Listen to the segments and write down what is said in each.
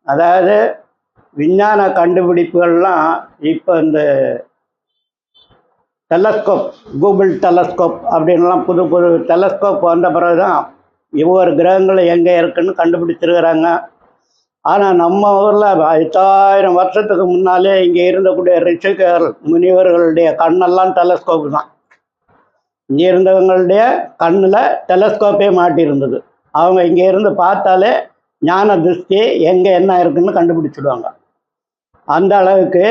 அதாவது விஞ்ஞான கண்டுபிடிப்புகள்லாம் இப்போ இந்த டெலஸ்கோப், கூகுள் டெலஸ்கோப் அப்படின்லாம் புது புது டெலஸ்கோப் வந்த பிறகு தான் ஒவ்வொரு கிரகங்கள் எங்கே இருக்குன்னு கண்டுபிடிச்சிருக்கிறாங்க. ஆனால் நம்ம ஊரில் 5000 வருஷத்துக்கு முன்னாலே இங்கே இருந்தக்கூடிய ரிஷிகர் முனிவர்களுடைய கண்ணெல்லாம் டெலஸ்கோப் தான். இங்கே இருந்தவங்களுடைய கண்ணில் டெலஸ்கோப்பே மாட்டியிருந்தது. அவங்க இங்கே இருந்து பார்த்தாலே ஞான திருஷ்டி எங்கே என்ன இருக்குன்னு கண்டுபிடிச்சிடுவாங்க அந்த அளவுக்கு.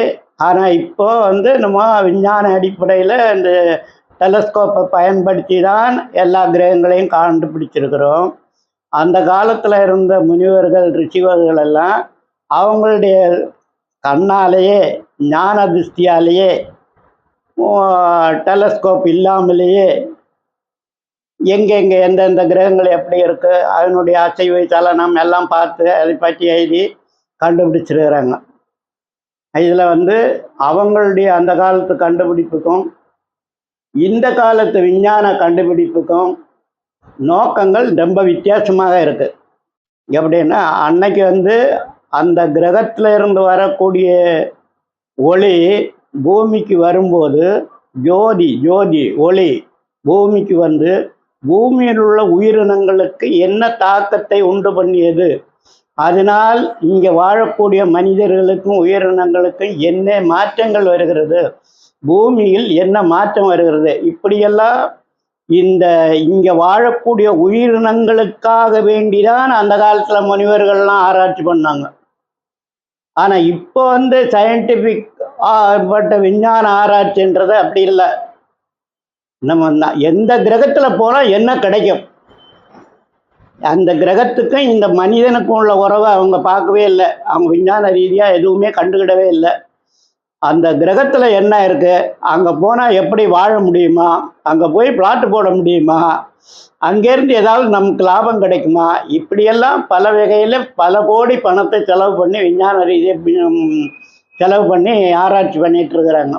ஆனால் இப்போ நம்ம விஞ்ஞான அடிப்படையில் இந்த டெலஸ்கோப்பை பயன்படுத்தி தான் எல்லா கிரகங்களையும் கண்டுபிடிச்சிருக்கிறோம். அந்த காலத்தில் இருந்த முனிவர்கள் ரிஷிவர்கள் எல்லாம் அவங்களுடைய கண்ணாலேயே ஞான திருஷ்டியாலேயே டெலஸ்கோப் இல்லாமலேயே எங்கெங்கே எந்தெந்த கிரகங்கள் எப்படி இருக்குது அதனுடைய அசைவு சலனம் எல்லாம் பார்த்து அதை பற்றி எழுதி கண்டுபிடிச்சிருக்கிறாங்க. இதில் அவங்களுடைய அந்த காலத்து கண்டுபிடிப்புக்கும் இந்த காலத்து விஞ்ஞான கண்டுபிடிப்புக்கும் நோக்கங்கள் ரொம்ப வித்தியாசமாக இருக்குது. எப்படின்னா அன்னைக்கு அந்த கிரகத்தில் இருந்து வரக்கூடிய ஒளி பூமிக்கு வரும்போது ஜோதி ஒளி பூமிக்கு பூமியில் உள்ள உயிரினங்களுக்கு என்ன தாக்கத்தை உண்டு பண்ணியது, அதனால் இங்கே வாழக்கூடிய மனிதர்களுக்கும் உயிரினங்களுக்கும் என்ன மாற்றங்கள் வருகிறது, பூமியில் என்ன மாற்றம் வருகிறது, இப்படியெல்லாம் இங்கே வாழக்கூடிய உயிரினங்களுக்காக வேண்டிதான் அந்த காலத்தில் முனிவர்கள்லாம் ஆராய்ச்சி பண்ணாங்க. ஆனால் இப்போ சயின்டிஃபிக் பட்ட விஞ்ஞான ஆராய்ச்சின்றது அப்படி இல்லை. நம்ம எந்த கிரகத்தில் போனால் என்ன கிடைக்கும், அந்த கிரகத்துக்கும் இந்த மனிதனுக்கும் உள்ள உறவை அவங்க பார்க்கவே இல்லை. அவங்க விஞ்ஞான ரீதியாக எதுவுமே கண்டுக்கிடவே இல்லை. அந்த கிரகத்தில் என்ன இருக்குது, அங்கே போனால் எப்படி வாழ முடியுமா, அங்கே போய் பிளாட்டு போட முடியுமா, அங்கேருந்து ஏதாவது நமக்கு லாபம் கிடைக்குமா, இப்படியெல்லாம் பல வகையில் பல கோடி பணத்தை செலவு பண்ணி விஞ்ஞான ரீதியாக செலவு பண்ணி ஆராய்ச்சி பண்ணிகிட்டு இருக்கிறாங்க.